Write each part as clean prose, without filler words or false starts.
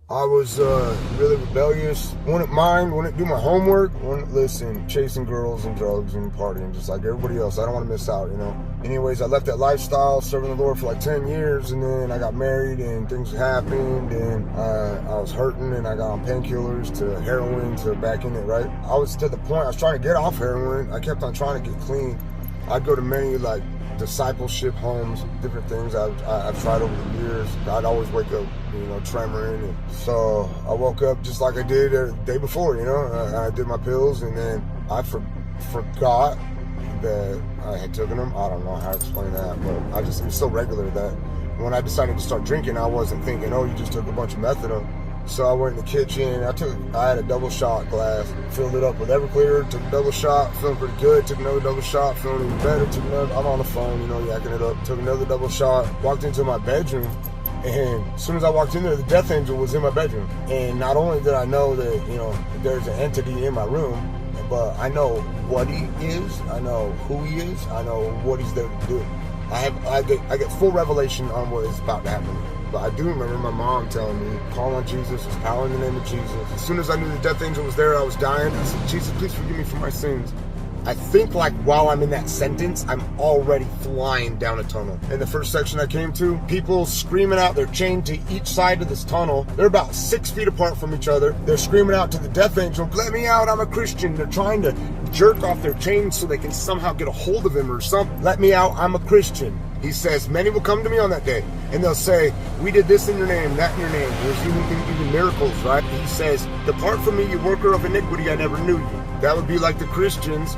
I was really rebellious, wouldn't mind, wouldn't do my homework, wouldn't listen, chasing girls and drugs and partying just like everybody else. I don't want to miss out, you know. Anyways, I left that lifestyle, serving the Lord for like 10 years, and then I got married and things happened, and I was hurting, and I got on painkillers to heroin to back in it, right? I was to the point, I was trying to get off heroin. I kept on trying to get clean. I'd go to many like discipleship homes, different things I've tried over the years. I'd always wake up, you know, tremoring, and so I woke up just like I did the day before, you know. I did my pills, and then I forgot that I had taken them. I don't know how to explain that, but it was so regular that when I decided to start drinking, I wasn't thinking, oh, you just took a bunch of methadone. So I went in the kitchen, I had a double shot glass, filled it up with Everclear, took a double shot, feeling pretty good, took another double shot, feeling even better, I'm on the phone, you know, yakking it up, took another double shot, walked into my bedroom, and as soon as I walked in there, the death angel was in my bedroom. And not only did I know that, you know, there's an entity in my room, but I know what he is, I know who he is, I know what he's there to do. I get full revelation on what is about to happen. But I do remember my mom telling me, call on Jesus, there's power in the name of Jesus. As soon as I knew the death angel was there, I was dying. I said, Jesus, please forgive me for my sins. I think like while I'm in that sentence, I'm already flying down a tunnel. In the first section I came to, people screaming out, they're chained to each side of this tunnel. They're about 6 feet apart from each other. They're screaming out to the death angel, let me out, I'm a Christian. They're trying to jerk off their chains so they can somehow get a hold of him or something. Let me out, I'm a Christian. He says, many will come to me on that day, and they'll say, we did this in your name, that in your name. There's even miracles, right? He says, depart from me, you worker of iniquity, I never knew you. That would be like the Christians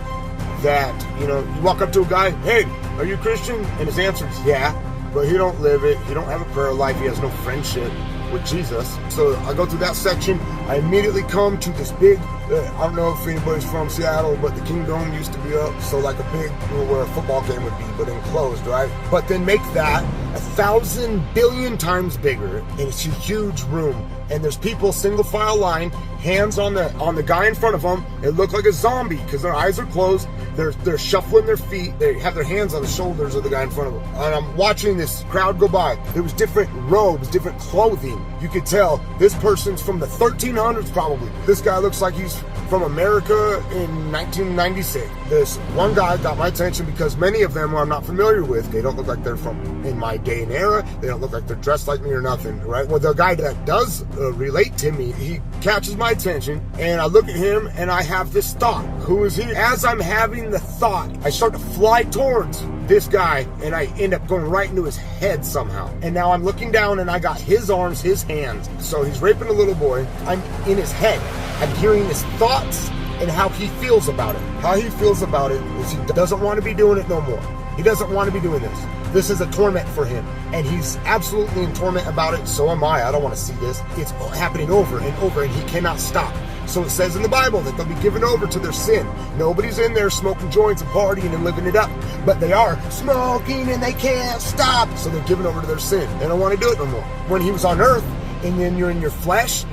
that, you know, you walk up to a guy, hey, are you a Christian? And his answer is, yeah, but he don't live it. He don't have a prayer life. He has no friendship with Jesus. So I go through that section. I immediately come to this big, I don't know if anybody's from Seattle, but the Kingdom used to be up. So like a big, you know, where a football game would be, but enclosed, right? But then make that 1,000 billion times bigger, and it's a huge room. And there's people single file line, hands on the guy in front of them. It looked like a zombie because their eyes are closed. They're shuffling their feet. They have their hands on the shoulders of the guy in front of them. And I'm watching this crowd go by. There was different robes, different clothing. You could tell this person's from the 1300s probably. This guy looks like he's from America in 1996. This one guy got my attention because many of them I'm not familiar with. They don't look like they're from in my day and era. They don't look like they're dressed like me or nothing, right? Well, the guy that does relate to me, he catches my attention, and I look at him and I have this thought. Who is he? As I'm having the thought, I start to fly towards this guy, and I end up going right into his head somehow. And now I'm looking down, and I got his arms, his hands. So he's raping a little boy. I'm in his head. I'm hearing his thoughts and how he feels about it. How he feels about it is he doesn't want to be doing it no more. He doesn't want to be doing this. This is a torment for him, and he's absolutely in torment about it. So am I. I don't want to see this. It's happening over and over, and he cannot stop. So it says in the Bible that they'll be given over to their sin. Nobody's in there smoking joints and partying and living it up, but they are smoking and they can't stop. So they're given over to their sin. They don't want to do it no more. When he was on earth, and then you're in your flesh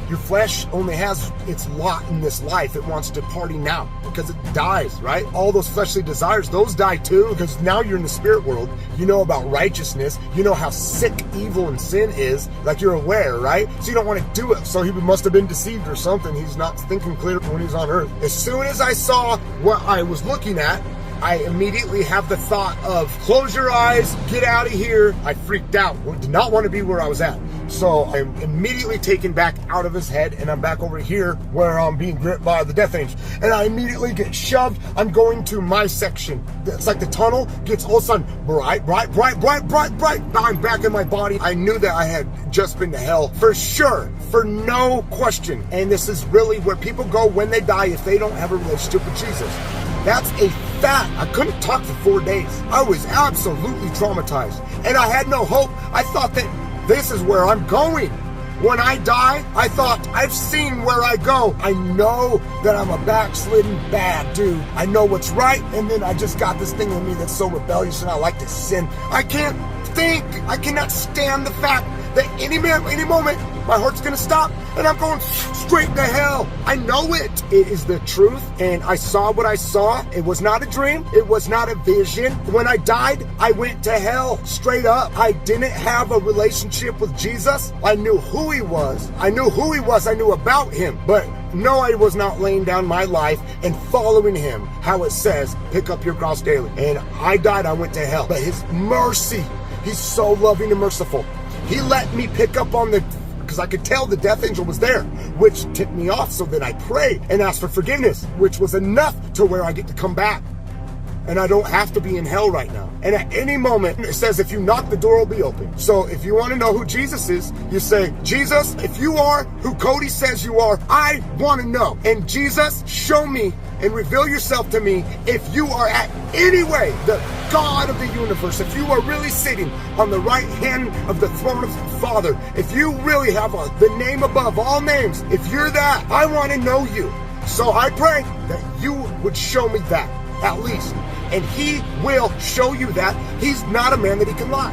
only has its lot in this life. It wants to party now because it dies, right? All those fleshly desires, those die too, because now you're in the spirit world. You know about righteousness. You know how sick evil and sin is. Like, you're aware, right? So you don't want to do it. So he must have been deceived or something. He's not thinking clear when he's on earth. As soon as I saw what I was looking at, I immediately have the thought of, close your eyes, get out of here. I freaked out. Did not want to be where I was at. So I'm immediately taken back out of his head, and I'm back over here where I'm being gripped by the death angel. And I immediately get shoved. I'm going to my section. It's like the tunnel gets all of a sudden bright. I'm back in my body. I knew that I had just been to hell for sure, for no question. And this is really where people go when they die if they don't have a relationship with Jesus. That's a fact. I couldn't talk for 4 days. I was absolutely traumatized, and I had no hope. I thought that this is where I'm going. When I die, I thought, I've seen where I go. I know that I'm a backslidden bad dude. I know what's right, and then I just got this thing in me that's so rebellious, and I like to sin. I can't think. I cannot stand the fact that any moment, my heart's gonna stop, and I'm going straight to hell. I know it. It is the truth, and I saw what I saw. It was not a dream. It was not a vision. When I died, I went to hell, straight up. I didn't have a relationship with Jesus. I knew who he was. I knew who he was. I knew about him, but no, I was not laying down my life and following him, how it says, pick up your cross daily. And I died, I went to hell. But his mercy, he's so loving and merciful. He let me pick up on because I could tell the death angel was there, which tipped me off. So then I prayed and asked for forgiveness, which was enough to where I get to come back. And I don't have to be in hell right now. And at any moment, it says if you knock, the door will be open. So if you want to know who Jesus is, you say, Jesus, if you are who Cody says you are, I want to know. And Jesus, show me and reveal yourself to me if you are at any way the God of the universe, if you are really sitting on the right hand of the throne of the Father, if you really have the name above all names, if you're that, I want to know you. So I pray that you would show me that, at least. And he will show you that. He's not a man that he can lie.